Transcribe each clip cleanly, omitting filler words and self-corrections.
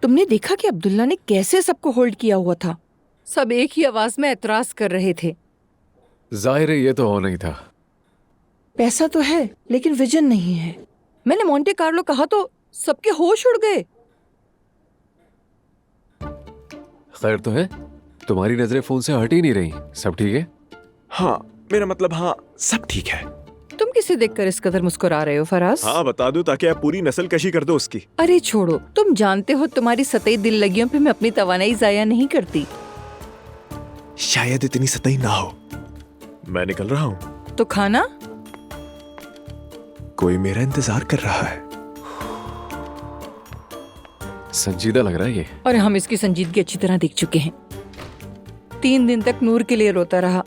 तुमने देखा कि अब्दुल्ला ने कैसे सबको होल्ड किया हुआ था? सब एक ही आवाज में एतराज कर रहे थे। जाहिर है ये तो होना ही था। पैसा तो है लेकिन विजन नहीं है। मैंने मोंटे कार्लो कहा तो सबके होश उड़ गए। खैर तो है, तुम्हारी नजरें फोन से हट ही नहीं रही। सब ठीक है? हाँ, मेरा मतलब हाँ, सब ठीक है। तुम किसे देखकर इस कदर मुस्कुरा रहे हो फराज? हाँ, बता दूं ताकि आप पूरी नस्ल कशी कर दो उसकी। अरे छोड़ो, तुम जानते हो तुम्हारी सतई दिल लगियों पे मैं अपनी तवानाई जाया नहीं करती। शायद इतनी सतही ना हो। मैं निकल रहा हूँ। तो खाना? कोई मेरा इंतजार कर रहा है। संजीदा लग रहा है ये। और हम इसकी संजीदगी अच्छी तरह देख चुके हैं। 3 दिन तक नूर के लिए रोता रहा,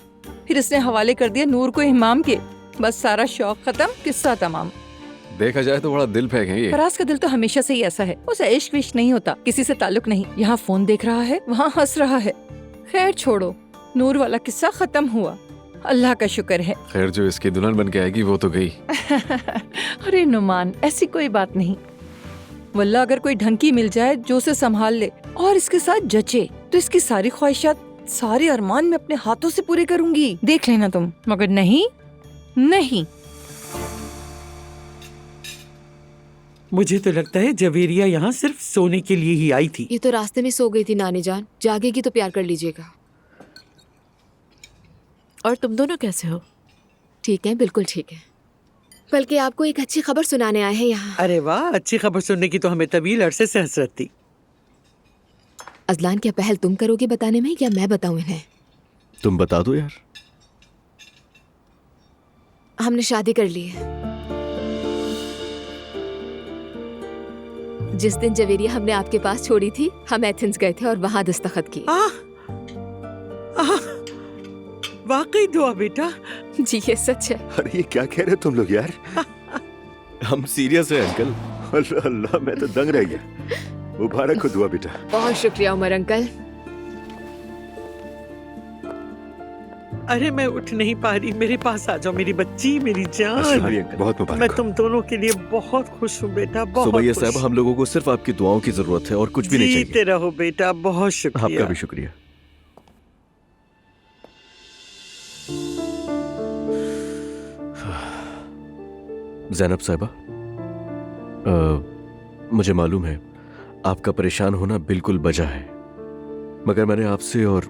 फिर इसने हवाले कर दिया नूर को इमाम के। बस सारा शौक खत्म, किस्सा तमाम। देखा जाए तो बड़ा दिल फेंक है ये। फराज का दिल तो हमेशा से ही ऐसा है, उसे इश्क विश्क नहीं होता, किसी से ताल्लुक नहीं। यहाँ फोन देख रहा है, वहाँ हंस रहा है। खैर छोड़ो, नूर वाला किस्सा खत्म हुआ, अल्लाह का शुक्र है। खैर जो इसकी दुल्हन बन के आएगी वो तो गई। अरे नुमान, ऐसी कोई बात नहीं। वल्लाह अगर कोई ढंग की मिल जाए जो उसे संभाल ले और इसके साथ जचे तो इसकी सारी ख्वाहिशात, सारे अरमान मैं अपने हाथों से पूरे करूंगी, देख लेना तुम। मगर नहीं नहीं। मुझे तो लगता है जवेरिया यहाँ सिर्फ सोने के लिए ही आई थी। ये तो रास्ते में सो गई थी नानी जान, जागेगी तो प्यार कर लीजिएगा। और तुम दोनों कैसे हो? ठीक है, बिल्कुल ठीक है। बल्कि आपको एक अच्छी खबर सुनाने आए हैं यहाँ। अरे वाह, अच्छी खबर सुनने की तो हमें तवील अरसे से हसरत थी। अजलान, क्या पहल तुम करोगे बताने में या मैं बताऊं इन्हें? तुम बता दो यार। हमने शादी कर ली है। जिस दिन जवेरिया हमने आपके पास छोड़ी थी, हम एथेंस गए थे और वहां दस्तखत किए। वाकई दुआ बेटा। जी ये सच है। अरे ये क्या कह रहे हो तुम लोग यार? हम सीरियस है अंकल। अल्लाह अल्लाह, मैं तो दंग रह गया। मुबारक हो दुआ बेटा। बहुत शुक्रिया उमर अंकल। अरे मैं उठ नहीं पा रही, मेरे पास आ जाओ मेरी बच्ची, मेरी जान। बहुत मुबारक। मैं तुम दोनों के लिए बहुत खुश हूँ बेटा, बहुत सुबैया खुश। साहब, हम लोगों को सिर्फ आपकी दुआओं की जरूरत है और कुछ भी नहीं चाहिए। जीते रहो बेटा, बहुत शुक्रिया। आपका भी शुक्रिया। ज़ैनब साहिबा, मुझे मालूम है आपका परेशान होना बिल्कुल बजा है, मगर मैंने आपसे और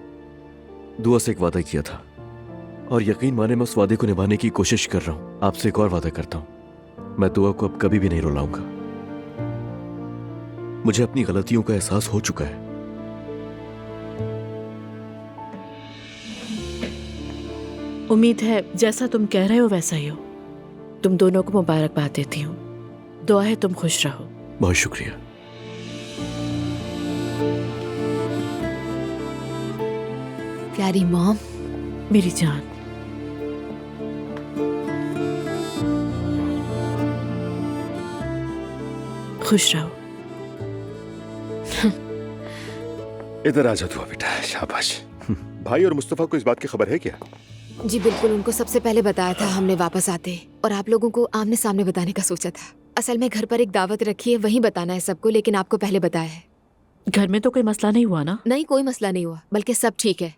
दुआ से एक वादा किया था और यकीन माने मैं उस वादे को निभाने की कोशिश कर रहा हूं। आपसे एक और वादा करता हूं, मैं दुआ को अब कभी भी नहीं रुलाऊंगा। मुझे अपनी गलतियों का एहसास हो चुका है। उम्मीद है जैसा तुम कह रहे हो वैसा ही हो। तुम दोनों को मुबारकबाद देती हूँ। दुआ है तुम खुश रहो। बहुत शुक्रिया। प्यारी मॉम। मेरी जान। खुश रहो। इधर आ जा दुआ बेटा, शाबाश। भाई और मुस्तफा को इस बात की खबर है क्या? जी बिल्कुल, उनको सबसे पहले बताया था हमने वापस आते, और आप लोगों को आमने सामने बताने का सोचा था। असल में घर पर एक दावत रखी है, वहीं बताना है सबको, लेकिन आपको पहले बताया है। घर में तो कोई मसला नहीं हुआ ना? नहीं, कोई मसला नहीं हुआ, बल्कि सब ठीक है।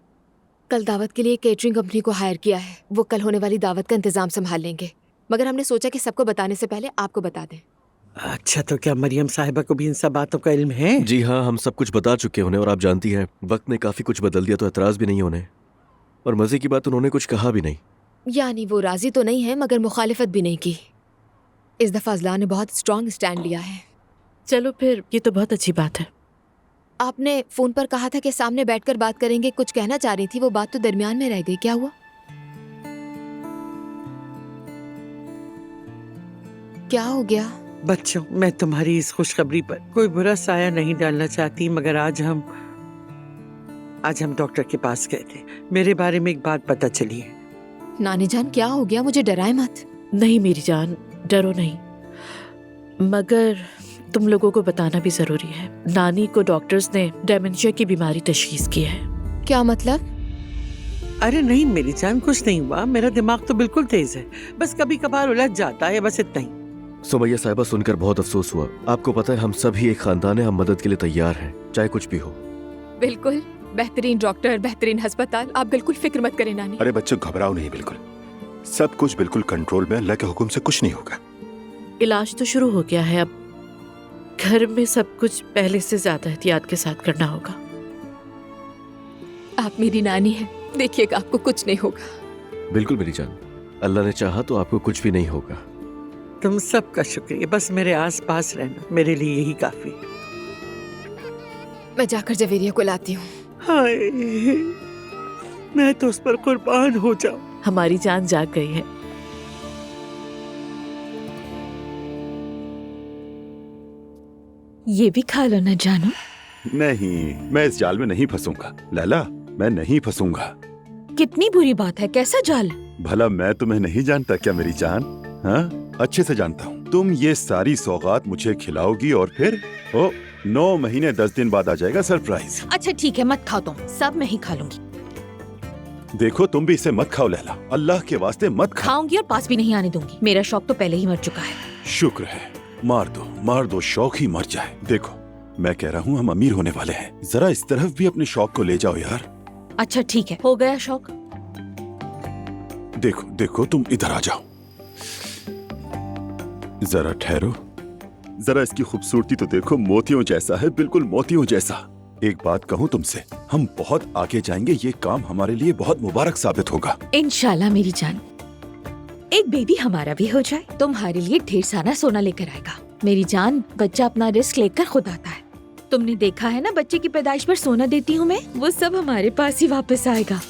कल दावत के लिए केटरिंग कंपनी को हायर किया है, वो कल होने वाली दावत का इंतजाम संभाल लेंगे। मगर हमने सोचा कि सबको बताने से पहले आपको बता दें। अच्छा, तो क्या मरियम साहिबा को भी इन सब बातों का इल्म है? जी हाँ, हम सब कुछ बता चुके उन्हें, और आप जानती हैं वक्त ने काफी कुछ बदल दिया, तो एतराज भी नहीं उन्हें। और मजे की बात, उन्होंने कुछ कहा भी नहीं। यानी वो राजी तो नहीं है मगर मुखालिफत भी नहीं की। इस दफा अजलान ने बहुत स्ट्रांग स्टैंड लिया है। चलो फिर, ये तो बहुत अच्छी बात है। आपने फोन पर कहा था कि सामने बैठकर बात करेंगे, कुछ कहना चाह रही थी, वो बात तो दरमियान में रह गई, क्या हुआ? क्या हो गया? बच्चों, मैं तुम्हारी इस खुशखबरी पर कोई बुरा साया नहीं डालना चाहती, मगर आज हम डॉक्टर के पास गए थे। मेरे बारे में एक बात पता चली है। नानी जान, क्या हो गया? मुझे डराए मत। नहीं मेरी जान, डरो नहीं, मगर तुम लोगों को बताना भी जरूरी है। नानी को डॉक्टर्स ने डेमेंशिया की बीमारी तशखीस की है। क्या मतलब? अरे नहीं मेरी जान, कुछ नहीं हुआ। मेरा दिमाग तो बिल्कुल तेज है, बस कभी कभार उलझ जाता है, बस इतना ही। सुमैया साहिबा, सुनकर बहुत अफसोस हुआ। आपको पता है हम सभी एक खानदान है, हम मदद के लिए तैयार हैं, चाहे कुछ भी हो। बिल्कुल, बेहतरीन डॉक्टर, बेहतरीन अस्पताल, आप बिल्कुल फिक्र मत करें नानी। अरे बच्चों, घबराओ नहीं, बिल्कुल सब कुछ बिल्कुल कंट्रोल में, अल्लाह के हुक्म से कुछ नहीं होगा। इलाज तो शुरू हो गया है, अब घर में सब कुछ पहले से ज्यादा एहतियात के साथ करना होगा। आप मेरी नानी हैं, देखिएगा आपको कुछ नहीं होगा। बिल्कुल मेरी जान, अल्लाह ने चाहा तो आपको कुछ भी नहीं होगा। तुम सबका शुक्रिया, बस मेरे आस पास रहना मेरे लिए यही काफी। मैं जाकर जवेरिया को लाती हूँ। हाय, मैं तो उस पर कुर्बान हो जाऊं। हमारी जान जाग गई है। ये भी खा लो ना जानू। नहीं, मैं इस जाल में नहीं फंसूंगा लैला, मैं नहीं फंसूंगा। कितनी बुरी बात है, कैसा जाल? भला मैं तुम्हें नहीं जानता क्या मेरी जान? हाँ, अच्छे से जानता हूँ। तुम ये सारी सौगात मुझे खिलाओगी और फिर 9 महीने 10 दिन बाद आ जाएगा सरप्राइज। अच्छा ठीक है, मत खाओ तुम, सब मैं ही खा लूंगी। देखो तुम भी इसे मत खाओ लैला, अल्लाह के वास्ते मत खाओ। खाऊंगी और पास भी नहीं आने दूंगी। मेरा शौक तो पहले ही मर चुका है। शुक्र है, मार दो, शौक ही मर जाए। देखो मैं कह रहा हूँ हम अमीर होने वाले हैं, जरा इस तरफ भी अपने शौक को ले जाओ यार। अच्छा ठीक है, हो गया शौक। देखो देखो, तुम इधर आ जाओ, जरा ठहरो, जरा इसकी खूबसूरती तो देखो, मोतियों जैसा है, बिल्कुल मोतियों जैसा। एक बात कहूँ तुमसे, हम बहुत आगे जाएंगे, ये काम हमारे लिए बहुत मुबारक साबित होगा। इंशाल्लाह मेरी जान। एक बेबी हमारा भी हो जाए, तुम्हारे लिए ढेर सारा सोना लेकर आएगा। मेरी जान, बच्चा अपना रिस्क लेकर खुद आता है। तुमने देखा है ना, बच्चे की पैदाइश पर सोना देती हूँ मैं, वो सब हमारे पास ही वापस आएगा।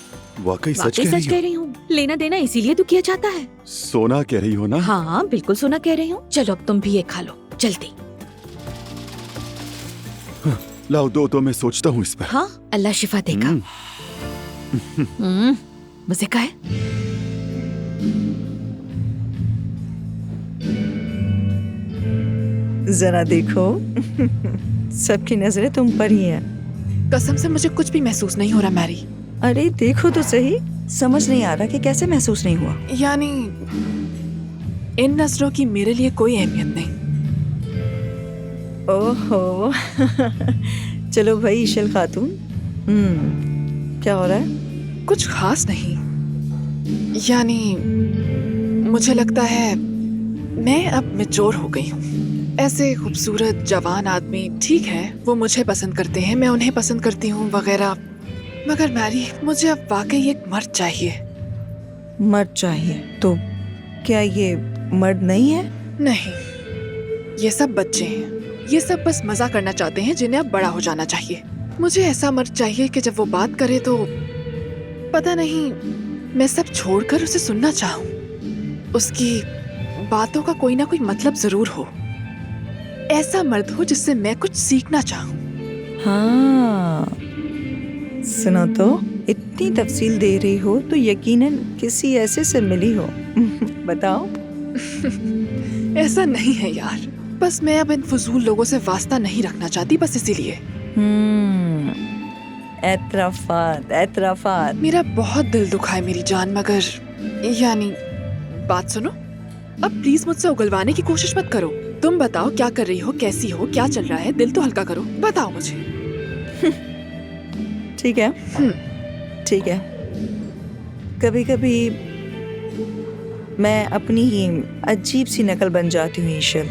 वाकई सच वाकई सच कह रही हूँ। लेना देना इसीलिए तो किया जाता है। सोना कह रही हो ना? हाँ बिल्कुल सोना कह रही हूँ। चलो अब तुम भी ये खा लो जल्दी। लाओ दो, मैं सोचता हूँ इस पर। हाँ, अल्लाह शिफा देगा। मजे का है। जरा देखो, सबकी नजरें तुम पर ही हैं। कसम से मुझे कुछ भी महसूस नहीं हो रहा मैरी। अरे देखो तो सही, समझ नहीं आ रहा कि कैसे महसूस नहीं हुआ। यानी इन नजरों की मेरे लिए कोई अहमियत नहीं। ओहो चलो भाई ईशल खातून, क्या हो रहा है? कुछ खास नहीं, यानी मुझे लगता है मैं अब मैच्योर हो गई हूँ। ऐसे खूबसूरत जवान आदमी ठीक है, वो मुझे पसंद करते हैं, मैं उन्हें पसंद करती हूँ वगैरह, मगर मैरी मुझे अब वाकई एक मर्द चाहिए। मर्द चाहिए? तो क्या ये मर्द नहीं है? नहीं, ये सब बच्चे हैं, ये सब बस मजा करना चाहते हैं जिन्हें अब बड़ा हो जाना चाहिए। मुझे ऐसा मर्द चाहिए कि जब वो बात करे तो पता नहीं, मैं सब छोड़कर उसे सुनना चाहूँ, उसकी बातों का कोई ना कोई मतलब जरूर हो। ऐसा मर्द हो जिससे मैं कुछ सीखना चाहूँ। हाँ सुनो तो, इतनी तफसील दे रही हो तो यकीनन किसी ऐसे से मिली हो। बताओ। ऐसा नहीं है यार, बस मैं अब इन फजूल लोगों से वास्ता नहीं रखना चाहती, बस इसीलिए। एतराफात। मेरा बहुत दिल दुखा है मेरी जान, मगर यानी बात सुनो, अब प्लीज मुझसे उगलवाने की कोशिश मत करो। तुम बताओ क्या कर रही हो, कैसी हो, क्या चल रहा है, दिल तो हल्का करो, बताओ मुझे। ठीक है ठीक है, कभी कभी मैं अपनी ही अजीब सी नकल बन जाती हूँ ईशल।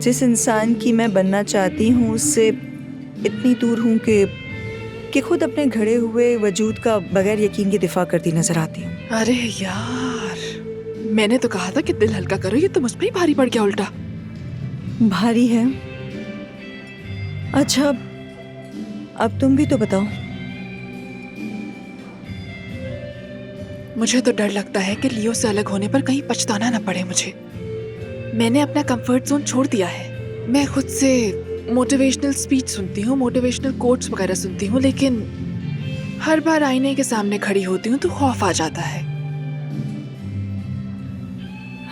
जिस इंसान की मैं बनना चाहती हूँ उससे इतनी दूर हूँ कि खुद अपने घड़े हुए वजूद का बगैर यकीन के दिफा करती नजर आती हूँ। अरे यार, मैंने तो कहा था कि दिल हल्का करो, ये तो मुझ पर ही भारी पड़ गया उल्टा। भारी है? अच्छा अब तुम भी तो बताओ। मुझे तो डर लगता है कि लियो से अलग होने पर कहीं पछताना न पड़े मुझे। मैंने अपना कंफर्ट जोन छोड़ दिया है। मैं खुद से मोटिवेशनल स्पीच सुनती हूँ, मोटिवेशनल कोट्स वगैरह सुनती हूँ, लेकिन हर बार आईने के सामने खड़ी होती हूँ तो खौफ आ जाता है।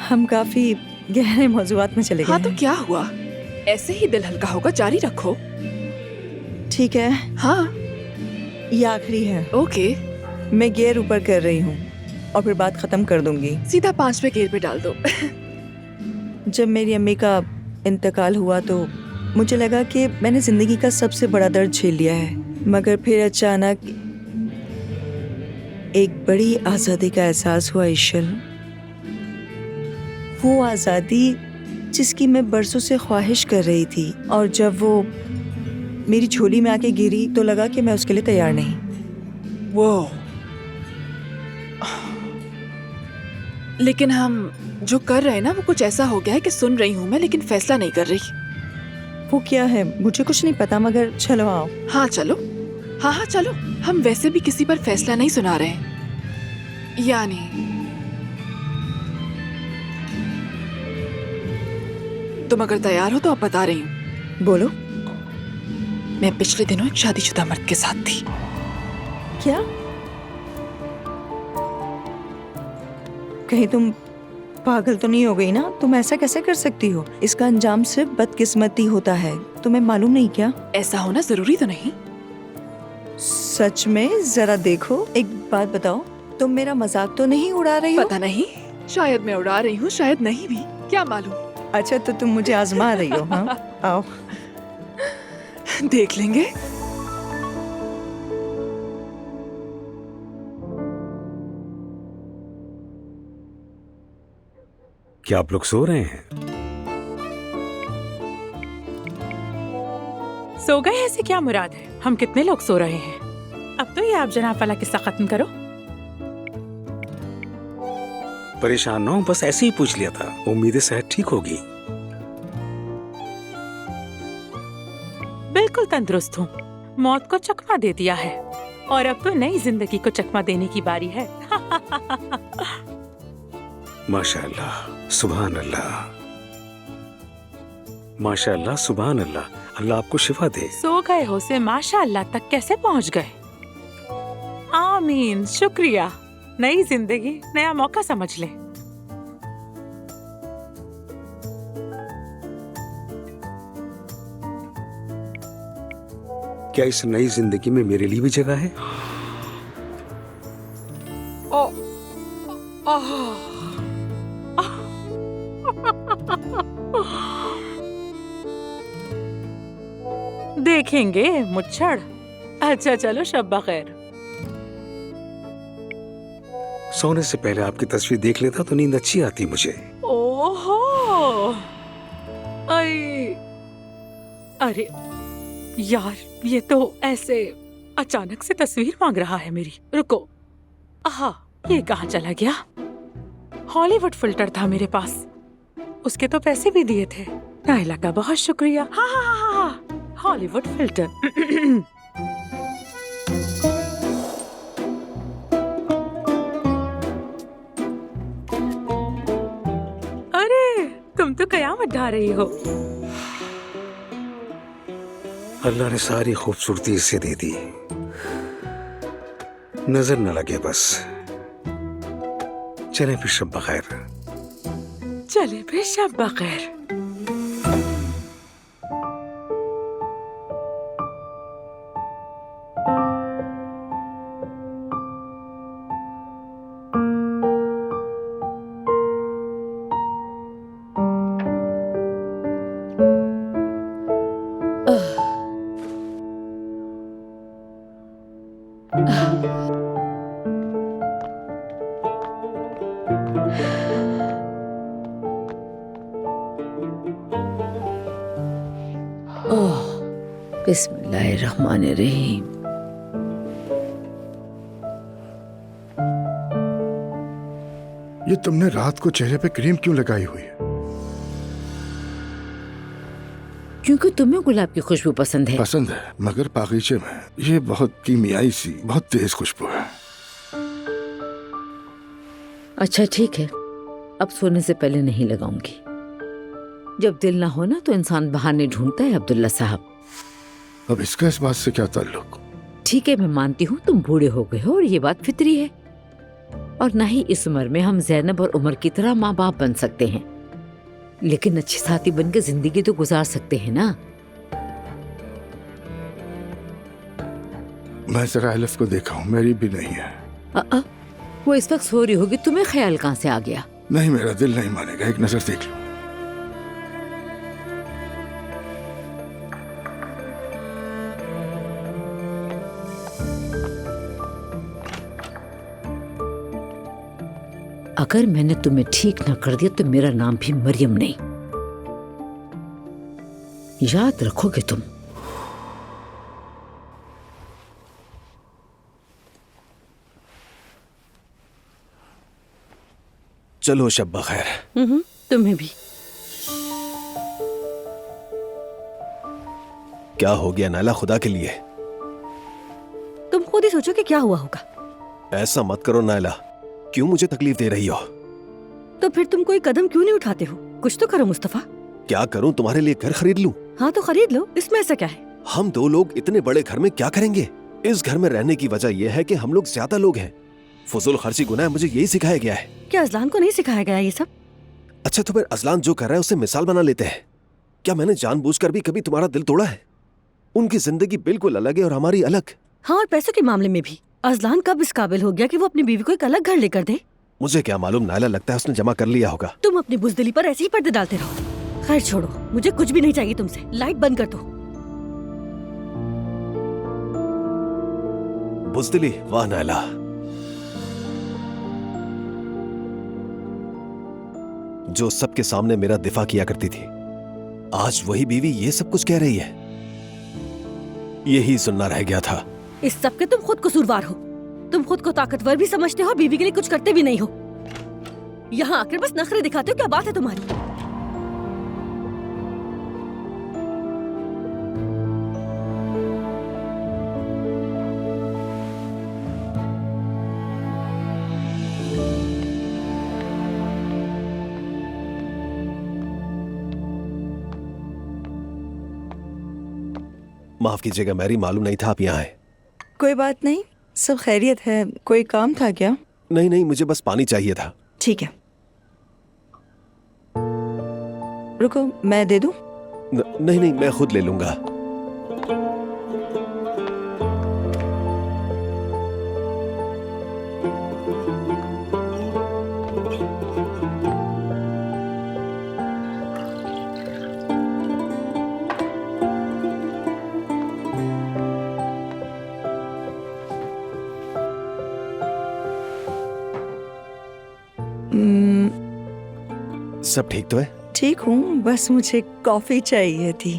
हम काफी गहरे मौजुआत में चले गए। हाँ तो क्या हुआ, ऐसे ही दिल हल्का होगा, जारी रखो। ठीक है। हाँ ये आखिरी है। ओके, मैं गियर ऊपर कर रही हूँ और फिर बात खत्म कर दूंगी। सीधा 5वें गियर पे डाल दो। जब मेरी अम्मी का इंतकाल हुआ तो मुझे लगा कि मैंने ज़िंदगी का सबसे बड़ा दर्द झेल लिया है, मगर फिर अचानक एक बड़ी आज़ादी का एहसास हुआ ईशल। वो आज़ादी जिसकी मैं बरसों से ख्वाहिश कर रही थी, और जब वो मेरी झोली में आके गिरी तो लगा कि मैं उसके लिए तैयार नहीं। वो लेकिन हम जो कर रहे हैं ना वो कुछ ऐसा हो गया है कि सुन रही हूँ मैं, लेकिन फैसला नहीं कर रही। वो क्या है मुझे कुछ नहीं पता, मगर चलो आओ। हाँ चलो, हाँ चलो। हम वैसे भी किसी पर फैसला नहीं सुना रहे हैं, यानी तुम अगर तैयार हो तो अब बता रही हूँ। बोलो। मैं पिछले दिनों एक शादीशुदा मर्द के साथ थी। क्या? कहीं तुम पागल तो नहीं हो गई ना? तुम ऐसा कैसे कर सकती हो? इसका अंजाम सिर्फ बदकिस्मती होता है, तुम्हें मालूम नहीं क्या? ऐसा होना जरूरी तो नहीं। सच में? जरा देखो, एक बात बताओ, तुम मेरा मजाक तो नहीं उड़ा रही हो? पता नहीं, शायद मैं उड़ा रही हूँ, शायद नहीं भी, क्या मालूम। अच्छा, तो तुम मुझे आजमा रही हो? हाँ, आओ। देख लेंगे। क्या आप लोग सो रहे हैं? सो गए ऐसे क्या मुराद है? हम कितने लोग सो रहे हैं? अब तो ये आप जनाब वाला किस्सा खत्म करो। परेशान ना हो, बस ऐसे ही पूछ लिया था। उम्मीद है सेहत ठीक होगी। बिल्कुल तंदुरुस्त हूँ। मौत को चकमा दे दिया है और अब तो नई जिंदगी को चकमा देने की बारी है। माशाअल्लाह, सुभान अल्लाह, माशाअल्लाह, सुभान अल्लाह। अल्लाह आपको शिफा दे। सो गए हो से माशाअल्लाह तक कैसे पहुँच गए? आमीन, शुक्रिया। नई जिंदगी, नया मौका समझ ले। क्या इस नई जिंदगी में मेरे लिए भी जगह है? देखेंगे मुच्छड़। अच्छा चलो, शब बखैर। सोने से पहले आपकी तस्वीर देख लेता तो नींद अच्छी आती मुझे। ओहो, अरे यार, ये तो ऐसे अचानक से तस्वीर मांग रहा है मेरी। रुको, आहा, ये कहाँ चला गया? हॉलीवुड फिल्टर था मेरे पास, उसके तो पैसे भी दिए थे। नायला का बहुत शुक्रिया। हाँ हाँ हाँ हाँ, हॉलीवुड फिल्टर। अरे तुम तो कयामत ढा रही हो। अल्लाह ने सारी खूबसूरती इसे दे दी, नजर न लगे बस। चले फिर शब बखैर। चले फिर शब बखैर। बिस्मिल्लाहिर्रहमानिर्रहीम। ये तुमने रात को चेहरे पे क्रीम क्यों लगाई हुई है? क्योंकि तुम्हें गुलाब की खुशबू पसंद है। पसंद है, मगर बागीचे में ये बहुत कीमियाई सी, बहुत तेज खुशबू है। अच्छा ठीक है, अब सोने से पहले नहीं लगाऊंगी। जब दिल ना हो ना तो इंसान बहाने ढूंढता है अब्दुल्ला साहब। अब इसका इस बात से क्या ताल्लुक? ठीक है, मैं मानती हूँ तुम बूढ़े हो गए हो और ये बात फितरी है, और ना ही इस उम्र में हम जैनब और उमर की तरह माँ बाप बन सकते हैं, लेकिन अच्छे साथी बनकर जिंदगी तो गुजार सकते हैं ना। मैं जरा एलिफ को देखा हूँ, मेरी भी नहीं है। वो इस वक्त सो रही होगी, तुम्हें ख्याल कहाँ से आ गया? नहीं, मेरा दिल नहीं मानेगा, एक नजर देख लो। अगर मैंने तुम्हें ठीक ना कर दिया तो मेरा नाम भी मरियम नहीं। याद रखोगे तुम। चलो शब बखैर। तुम्हें भी। क्या हो गया नायला, खुदा के लिए? तुम खुद ही सोचो कि क्या हुआ होगा। ऐसा मत करो नायला, क्यों मुझे तकलीफ दे रही हो? तो फिर तुम कोई कदम क्यों नहीं उठाते हो? कुछ तो करो मुस्तफा। क्या करूं, तुम्हारे लिए घर खरीद लूं? हाँ तो खरीद लो, इसमें ऐसा क्या है? हम दो लोग इतने बड़े घर में क्या करेंगे? इस घर में रहने की वजह यह है कि हम लोग ज्यादा लोग हैं। फजूल खर्ची गुनाह है, मुझे यही सिखाया गया है। क्या अजलान को नहीं सिखाया गया ये सब? अच्छा तो फिर अजलान जो कर रहा है उसे मिसाल बना लेते हैं। क्या मैंने जानबूझकर भी कभी तुम्हारा दिल तोड़ा है? उनकी जिंदगी बिल्कुल अलग है और हमारी अलग। हाँ, और पैसों के मामले में भी अजलान कब इस काबिल हो गया कि वो अपनी बीवी को एक अलग घर लेकर दे? मुझे क्या मालूम नायला, लगता है उसने जमा कर लिया होगा। तुम अपनी बुजदिली पर ऐसे ही पर्दे डालते रहो। खैर छोड़ो, मुझे कुछ भी नहीं चाहिए तुमसे। लाइट बंद कर दो। बुज़दिली, वाह नायला। जो सबके सामने मेरा दिफा किया करती थी, आज वही बीवी ये सब कुछ कह रही है। यही सुनना रह गया था। इस सब के तुम खुद कसूरवार हो। तुम खुद को ताकतवर भी समझते हो और बीवी के लिए कुछ करते भी नहीं हो। यहाँ आकर बस नखरे दिखाते हो। क्या बात है तुम्हारी? माफ कीजिएगा मैरी, मालूम नहीं था आप यहाँ हैं। कोई बात नहीं, सब खैरियत है। कोई काम था क्या? नहीं नहीं, मुझे बस पानी चाहिए था। ठीक है, रुको मैं दे दूं? नहीं नहीं, मैं खुद ले लूंगा। सब ठीक तो है? ठीक हूँ, बस मुझे कॉफी चाहिए थी।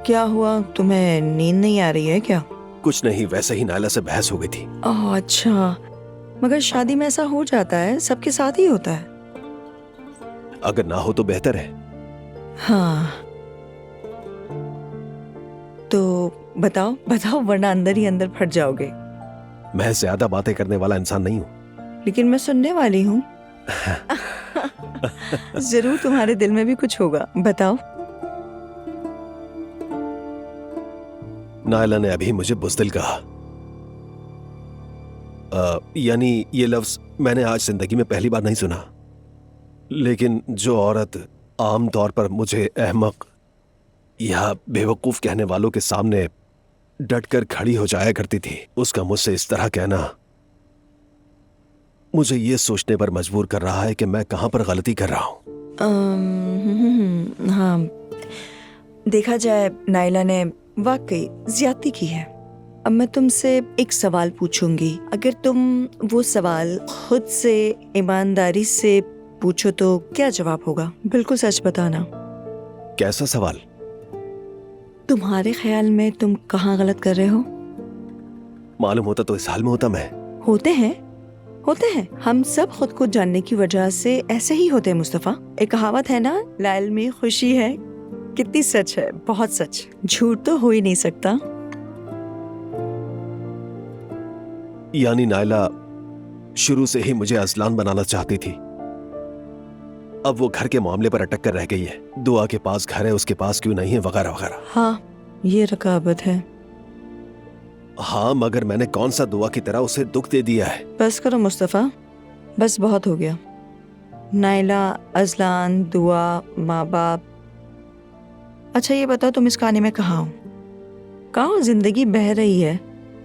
क्या हुआ, तुम्हें नींद नहीं आ रही है क्या? कुछ नहीं, वैसे ही नायला से बहस हो गई थी। ओह अच्छा, मगर शादी में ऐसा हो जाता है, सबके साथ ही होता है। अगर ना हो तो बेहतर है। हाँ तो बताओ बताओ, वरना अंदर ही अंदर फट जाओगे। मैं ज्यादा बातें करने वाला इंसान नहीं हूँ। लेकिन मैं सुनने वाली हूँ। जरूर तुम्हारे दिल में भी कुछ होगा, बताओ। नायला ने अभी मुझे बुज़दिल कहा। यानी ये लफ्ज मैंने आज जिंदगी में पहली बार नहीं सुना। लेकिन जो औरत आम तौर पर मुझे अहमक या बेवकूफ कहने वालों के सामने डटकर खड़ी हो जाया करती थी, उसका मुझसे इस तरह कहना मुझे ये सोचने पर मजबूर कर रहा है कि मैं कहां पर गलती कर रहा हूं। हाँ, देखा जाए नायला ने वाकई ज्यादती की है। अब मैं तुमसे एक सवाल पूछूंगी, अगर तुम वो सवाल खुद से ईमानदारी से पूछो तो क्या जवाब होगा? बिल्कुल सच बताना। कैसा सवाल? तुम्हारे ख्याल में तुम कहाँ गलत कर रहे हो? मालूम होता तो इस हाल में होता मैं। होते हैं, हम सब खुद को जानने की वजह से ऐसे ही होते हैं मुस्तफा। एक कहावत है ना, लाल में खुशी है। कितनी सच है, बहुत सच। झूठ तो हो ही नहीं सकता। यानी नायला शुरू से ही मुझे अजलान बनाना चाहती थी। अब वो घर के मामले पर अटक कर रह गई है। दुआ के पास घर है, उसके पास क्यों नहीं है, वगैरह वगैरह। हाँ, ये रकाबत है। हाँ, मगर मैंने कौन सा दुआ की तरह उसे दुख दे दिया है। बस करो मुस्तफा, बस बहुत हो गया। नायला, अजलान, दुआ, माँ बाप। अच्छा ये बताओ, तुम इस कहानी में कहाँ हो? कहाँ जिंदगी बह रही है,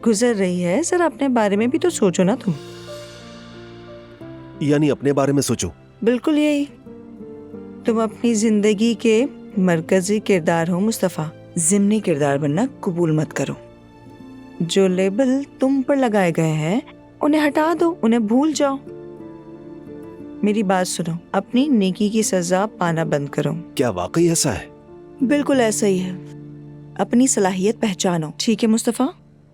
गुजर रही है, जरा अपने बारे में भी तो सोचो ना तुम। यानी अपने बारे में सोचो? बिल्कुल यही। तुम अपनी जिंदगी के मरकजी किरदार हो मुस्तफा। जिम्नी किरदार बनना कबूल मत करो। जो लेबल तुम पर लगाए गए हैं उन्हें हटा दो, उन्हें भूल जाओ। मेरी बात सुनो, अपनी नेकी की सजा पाना बंद करो। क्या वाकई ऐसा है? बिल्कुल ऐसा ही है। अपनी सलाहियत पहचानो, ठीक है मुस्तफा?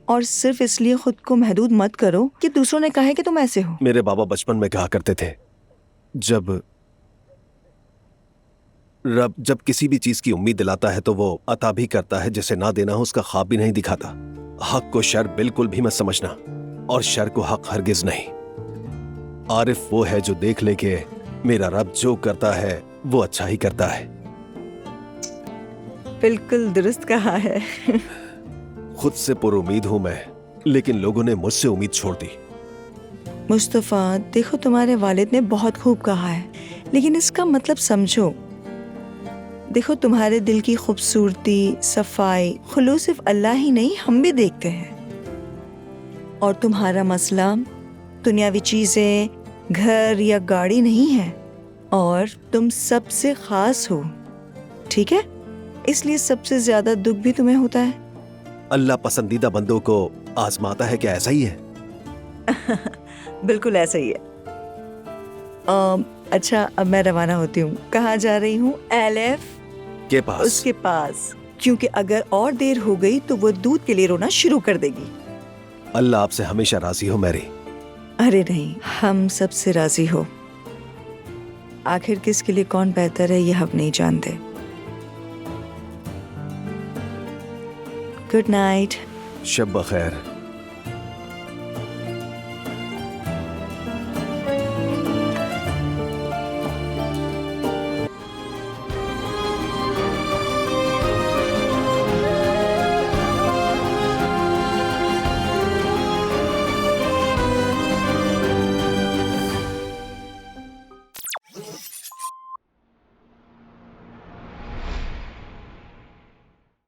और सिर्फ इसलिए खुद को महदूद मत करो कि दूसरों ने कहा है कि तुम ऐसे हो। मेरे बाबा बचपन में कहा करते थे, जब रब जब किसी भी चीज की उम्मीद दिलाता है तो वो अता भी करता है, जिसे ना देना हो उसका ख्वाब भी नहीं दिखाता। हक को शर बिल्कुल भी मत समझना, और शर को हक हरगिज नहीं। आरिफ वो है जो देख ले कि मेरा रब जो करता है वो अच्छा ही करता है। बिल्कुल दुरुस्त कहा है। खुद से पुरुमीद हूं मैं, लेकिन लोगों ने मुझसे उम्मीद छोड़ दी। मुस्तफा देखो, तुम्हारे वालिद ने बहुत खूब कहा है, लेकिन इसका मतलब समझो। देखो, तुम्हारे दिल की खूबसूरती, सफाई, खुलूस सिर्फ अल्लाह ही नहीं, हम भी देखते हैं। और तुम्हारा मसला दुनियावी चीजें, घर या गाड़ी नहीं है, और तुम सबसे खास हो, ठीक है? इसलिए सबसे ज्यादा दुख भी तुम्हें होता है। अल्लाह पसंदीदा बंदों को आजमाता है, क्या ऐसा ही है? बिल्कुल ऐसा ही है। अच्छा, अब मैं रवाना होती हूँ। कहाँ जा रही हूँ? एलेफ के पास। उसके पास, क्योंकि अगर और देर हो गई तो वो दूध के लिए रोना शुरू कर देगी। अल्लाह आपसे हमेशा राजी हो मैरी। अरे नहीं, हम सबसे राजी हो। आखिर किसके लिए कौन बेहतर है ये हम नहीं जानते। Good night. शब बखैर।